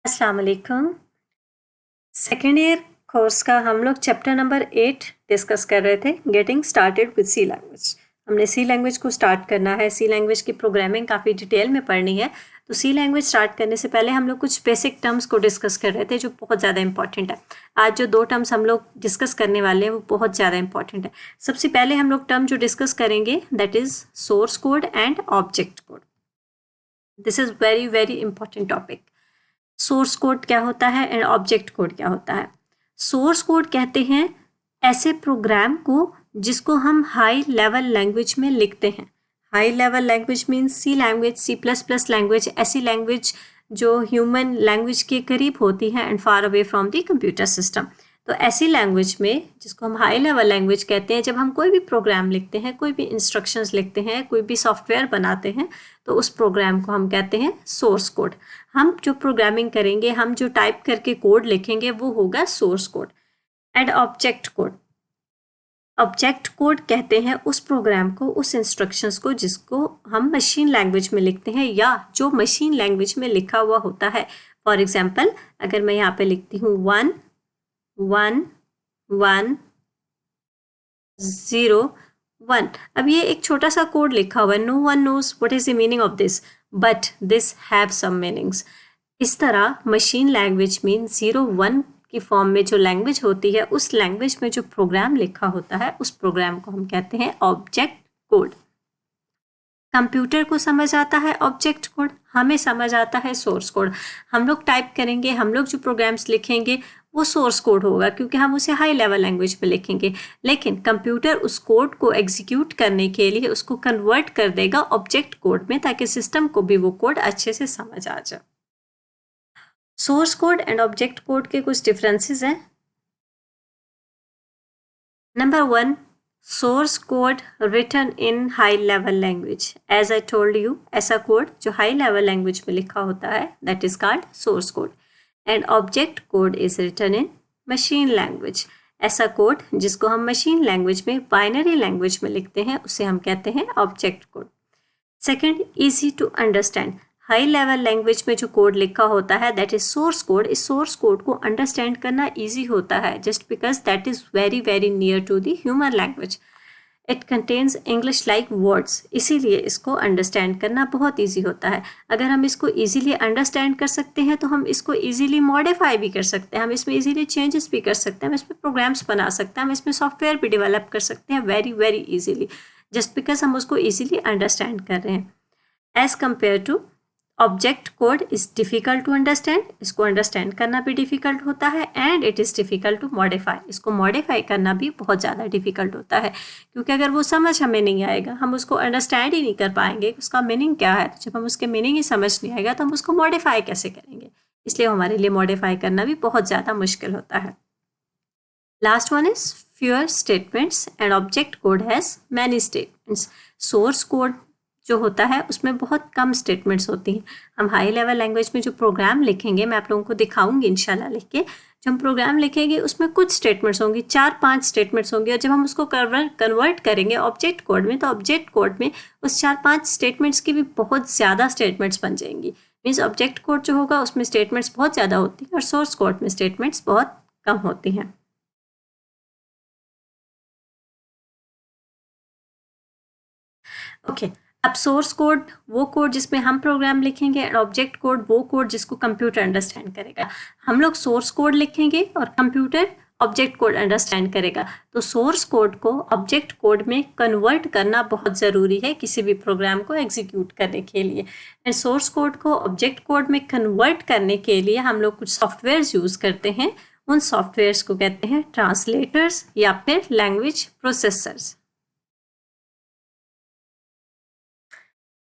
अस्सलाम वालेकुम। Second year course का हम लोग चैप्टर नंबर 8 डिस्कस कर रहे थे, getting started with C language. हमने सी लैंग्वेज को स्टार्ट करना है, सी लैंग्वेज की प्रोग्रामिंग काफ़ी डिटेल में पढ़नी है। तो सी लैंग्वेज स्टार्ट करने से पहले हम लोग कुछ बेसिक टर्म्स को डिस्कस कर रहे थे जो बहुत ज़्यादा इंपॉर्टेंट है। आज जो दो टर्म्स हम लोग डिस्कस करने वाले हैं वो बहुत ज़्यादा इंपॉर्टेंट है। सबसे पहले हम लोग टर्म जो डिस्कस करेंगे that is source code and object code. This is very very important topic. Source code क्या होता है एंड ऑब्जेक्ट कोड क्या होता है? सोर्स कोड कहते हैं ऐसे प्रोग्राम को जिसको हम हाई लेवल लैंग्वेज में लिखते हैं। High level language means C language, C plus plus language, ऐसी लैंग्वेज जो ह्यूमन लैंग्वेज के करीब होती है and far away from the computer system. तो ऐसी लैंग्वेज में जिसको हम हाई लेवल लैंग्वेज कहते हैं, जब हम कोई भी प्रोग्राम लिखते हैं, कोई भी इंस्ट्रक्शंस लिखते हैं, कोई भी सॉफ्टवेयर बनाते हैं, तो उस प्रोग्राम को हम कहते हैं सोर्स कोड। हम जो प्रोग्रामिंग करेंगे, हम जो टाइप करके कोड लिखेंगे वो होगा source code. And object code, object code कहते हैं उस प्रोग्राम को, उस इंस्ट्रक्शंस को जिसको हम मशीन लैंग्वेज में लिखते हैं या जो मशीन लैंग्वेज में लिखा हुआ होता है। फॉर एग्जाम्पल, अगर मैं यहाँ पे लिखती हूँ 1 1 1 0 1, अब ये एक छोटा सा कोड लिखा हुआ है, no one knows what is the meaning of this, but this have some meanings. इस तरह मशीन लैंग्वेज में 0 1 की फॉर्म में जो लैंग्वेज होती है, उस लैंग्वेज में जो प्रोग्राम लिखा होता है, उस प्रोग्राम को हम कहते हैं ऑब्जेक्ट कोड। कंप्यूटर को समझ आता है ऑब्जेक्ट कोड, हमें समझ आता है सोर्स कोड। हम लोग टाइप करेंगे, हम लोग जो प्रोग्राम्स लिखेंगे वो सोर्स कोड होगा क्योंकि हम उसे हाई लेवल लैंग्वेज में लिखेंगे, लेकिन कंप्यूटर उस कोड को एग्जीक्यूट करने के लिए उसको कन्वर्ट कर देगा ऑब्जेक्ट कोड में, ताकि सिस्टम को भी वो कोड अच्छे से समझ आ जाए। Source code and object code के कुछ डिफरेंसेस हैं। Number 1, source code written in high level language. As I told you, ऐसा कोड जो हाई लेवल लैंग्वेज में लिखा होता है that is called source code. And object code is written in machine language. ऐसा कोड जिसको हम मशीन लैंग्वेज में, बाइनरी लैंग्वेज में लिखते हैं, उसे हम कहते हैं object code. Second, easy to understand. High level language में जो कोड लिखा होता है दैट इज सोर्स कोड। इस सोर्स कोड को अंडरस्टैंड करना ईजी होता है just because that is very very near to the human language. It contains English like words, इसीलिए इसको अंडरस्टैंड करना बहुत ईजी होता है। अगर हम इसको ईजिली अंडरस्टैंड कर सकते हैं तो हम इसको ईजिली मॉडिफाई भी कर सकते हैं, हम इसमें ईजिली चेंजेस भी कर सकते हैं, हम इसमें प्रोग्राम्स बना सकते हैं, हम इसमें सॉफ्टवेयर भी डेवलप कर सकते हैं very very easily, just because हम उसको ईजिली अंडरस्टैंड कर रहे हैं। As compare to object code is difficult to understand, इसको अंडरस्टैंड करना भी डिफ़िकल्ट होता है, and it is difficult to modify, इसको मॉडिफाई करना भी बहुत ज़्यादा डिफ़िकल्ट होता है क्योंकि अगर वो समझ हमें नहीं आएगा, हम उसको अंडरस्टैंड ही नहीं कर पाएंगे उसका मीनिंग क्या है, तो जब हम उसके मीनिंग ही समझ नहीं आएगा तो हम उसको मॉडिफाई कैसे करेंगे, इसलिए हमारे लिए मॉडिफाई करना भी बहुत ज़्यादा मुश्किल होता है। Last one is fewer statements and object code has many statements. Source code जो होता है उसमें बहुत कम स्टेटमेंट्स होती हैं। हम हाई लेवल लैंग्वेज में जो प्रोग्राम लिखेंगे, मैं आप लोगों को दिखाऊंगी इंशाल्लाह लिख के, जो हम प्रोग्राम लिखेंगे उसमें कुछ स्टेटमेंट्स होंगी, 4-5 स्टेटमेंट्स होंगी, और जब हम उसको कन्वर्ट करेंगे ऑब्जेक्ट कोड में, तो ऑब्जेक्ट कोड में उस 4-5 स्टेटमेंट्स की भी बहुत ज़्यादा स्टेटमेंट्स बन जाएंगी। मीन्स ऑब्जेक्ट कोड जो होगा उसमें स्टेटमेंट्स बहुत ज़्यादा होती हैं और सोर्स कोड में स्टेटमेंट्स बहुत कम होती हैं। ओके, अब सोर्स कोड वो कोड जिसमें हम प्रोग्राम लिखेंगे, और ऑब्जेक्ट कोड वो कोड जिसको कंप्यूटर अंडरस्टैंड करेगा। हम लोग सोर्स कोड लिखेंगे और कंप्यूटर ऑब्जेक्ट कोड अंडरस्टैंड करेगा, तो सोर्स कोड को ऑब्जेक्ट कोड में कन्वर्ट करना बहुत ज़रूरी है किसी भी प्रोग्राम को एग्जीक्यूट करने के लिए। एंड सोर्स कोड को ऑब्जेक्ट कोड में कन्वर्ट करने के लिए हम लोग कुछ सॉफ्टवेयर्स यूज़ करते हैं, उन सॉफ्टवेयर्स को कहते हैं ट्रांसलेटर्स या फिर लैंग्वेज प्रोसेसर्स।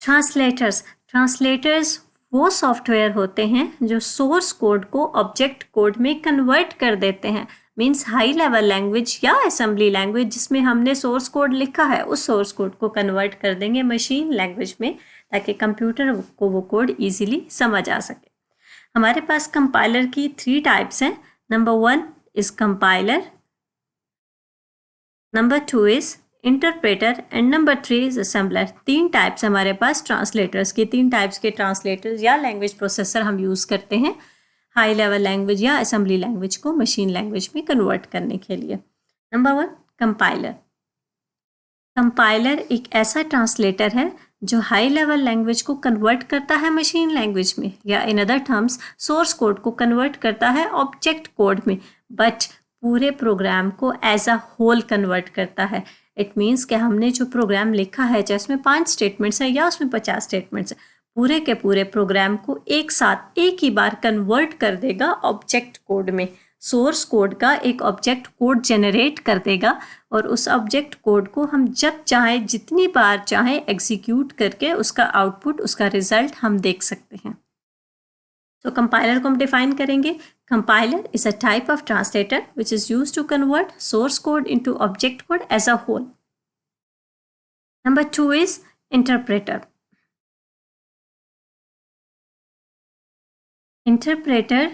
ट्रांसलेटर्स वो सॉफ्टवेयर होते हैं जो सोर्स कोड को ऑब्जेक्ट कोड में कन्वर्ट कर देते हैं। मीन्स हाई लेवल लैंग्वेज या असेंबली लैंग्वेज जिसमें हमने सोर्स कोड लिखा है, उस सोर्स कोड को कन्वर्ट कर देंगे मशीन लैंग्वेज में, ताकि कंप्यूटर को वो कोड ईजिली समझ आ सके। हमारे पास कंपाइलर की 3 टाइप्स हैं। Number 1 is compiler, number 2 is interpreter and number 3 is assembler. 3 types हमारे पास ट्रांसलेटर्स की, 3 टाइप्स के ट्रांसलेटर्स या लैंग्वेज प्रोसेसर हम यूज़ करते हैं। हाई लेवल लैंग्वेज या असेंबली लैंग्वेज को मशीन लैंग्वेज में कन्वर्ट करने के लिए। Number 1, compiler. कंपाइलर एक ऐसा ट्रांसलेटर है जो हाई लेवल लैंग्वेज को कन्वर्ट करता है मशीन लैंग्वेज में, या in other terms source code को कन्वर्ट करता है ऑब्जेक्ट कोड में, बट पूरे प्रोग्राम को एज अ होल कन्वर्ट करता है। इट मीन्स कि हमने जो प्रोग्राम लिखा है, चाहे उसमें 5 स्टेटमेंट्स हैं या उसमें 50 स्टेटमेंट्स हैं, पूरे के पूरे प्रोग्राम को एक साथ एक ही बार कन्वर्ट कर देगा ऑब्जेक्ट कोड में। सोर्स कोड का एक ऑब्जेक्ट कोड जनरेट कर देगा और उस ऑब्जेक्ट कोड को हम जब चाहें, जितनी बार चाहें, एग्जीक्यूट करके उसका आउटपुट, उसका रिजल्ट हम देख सकते हैं। तो कंपाइलर को हम डिफाइन करेंगे। Compiler is a type of translator which is used to convert source code into object code as a whole. Number 2 is interpreter. Interpreter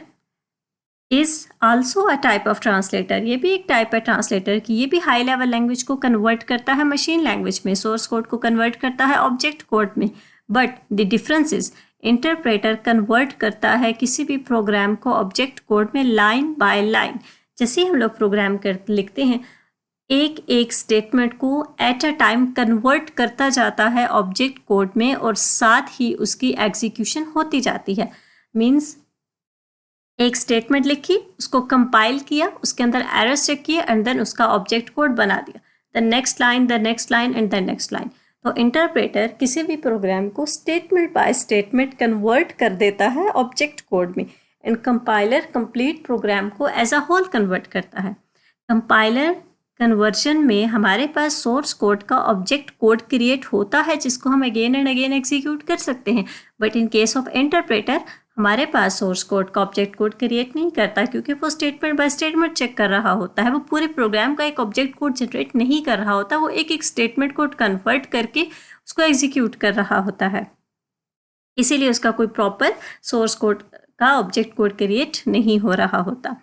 is also a type of translator. ये भी एक type है translator की। ये भी high level language को convert करता है मशीन लैंग्वेज में, सोर्स कोड को कन्वर्ट करता है ऑब्जेक्ट कोड में, but the difference is interpreter convert करता है किसी भी प्रोग्राम को ऑब्जेक्ट कोड में लाइन बाय लाइन। जैसे हम लोग प्रोग्राम लिखते हैं, एक एक स्टेटमेंट को एट अ टाइम कन्वर्ट करता जाता है ऑब्जेक्ट कोड में और साथ ही उसकी एग्जीक्यूशन होती जाती है। मीन्स एक स्टेटमेंट लिखी, उसको कंपाइल किया, उसके अंदर एरर्स चेक किए एंड देन उसका ऑब्जेक्ट कोड बना दिया, the next line, the next line and the next line. तो इंटरप्रेटर किसी भी प्रोग्राम को स्टेटमेंट बाय स्टेटमेंट कन्वर्ट कर देता है ऑब्जेक्ट कोड में, एंड कंपाइलर कंप्लीट प्रोग्राम को एज अ होल कन्वर्ट करता है। कंपाइलर कन्वर्जन में हमारे पास सोर्स कोड का ऑब्जेक्ट कोड क्रिएट होता है जिसको हम अगेन एंड अगेन एग्जीक्यूट कर सकते हैं, but in case of interpreter हमारे पास सोर्स कोड का ऑब्जेक्ट कोड क्रिएट नहीं करता, क्योंकि वो स्टेटमेंट बाय स्टेटमेंट चेक कर रहा होता है। वो पूरे प्रोग्राम का एक ऑब्जेक्ट कोड जनरेट नहीं कर रहा होता, वो एक एक स्टेटमेंट कोड कन्वर्ट करके उसको एग्जीक्यूट कर रहा होता है। इसीलिए उसका कोई प्रॉपर सोर्स कोड का ऑब्जेक्ट कोड क्रिएट नहीं हो रहा होता।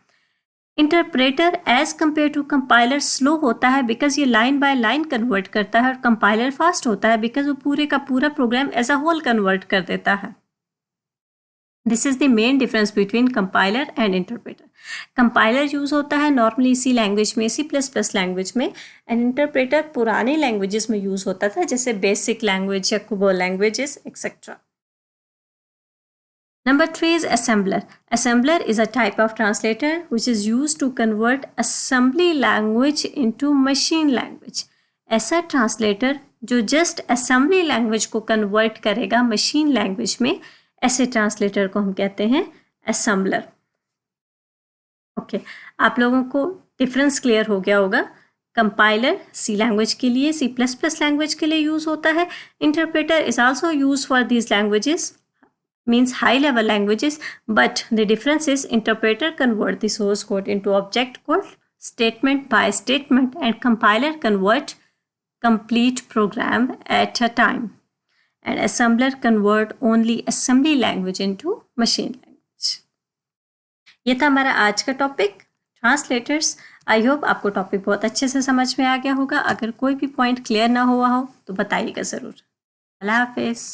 Interpreter as compare to compiler slow होता है बिकॉज ये लाइन बाय लाइन कन्वर्ट करता है, और कंपाइलर फास्ट होता है बिकॉज वो पूरे का पूरा program as a whole convert कर देता है। This is the main difference between compiler and interpreter. Compiler use होता है नॉर्मली सी लैंग्वेज में, C++ लैंग्वेज में, एंड इंटरप्रेटर पुराने लैंग्वेजेस में यूज होता था, जैसे बेसिक लैंग्वेज या कुबो languages etcetera. Number 3 is assembler. Assembler is a type of translator which is used to convert assembly language into machine language. ऐसा ट्रांसलेटर जो जस्ट असेंबली लैंग्वेज को कन्वर्ट करेगा मशीन लैंग्वेज में, ऐसे ट्रांसलेटर को हम कहते हैं असेंबलर। ओके, आप लोगों को डिफरेंस क्लियर हो गया होगा। कंपाइलर सी लैंग्वेज के लिए, C++ लैंग्वेज के लिए यूज होता है। Interpreter is also use for these languages, means high level languages, but the difference is interpreter convert the source code into object code statement by statement, and compiler convert complete program at a time, and assembler convert only assembly language into machine language. ये था हमारा आज का topic translators. I hope आपको topic बहुत अच्छे से समझ में आ गया होगा। अगर कोई भी पॉइंट क्लियर ना हुआ हो तो बताइएगा ज़रूर। अल्लाह हाफिज़।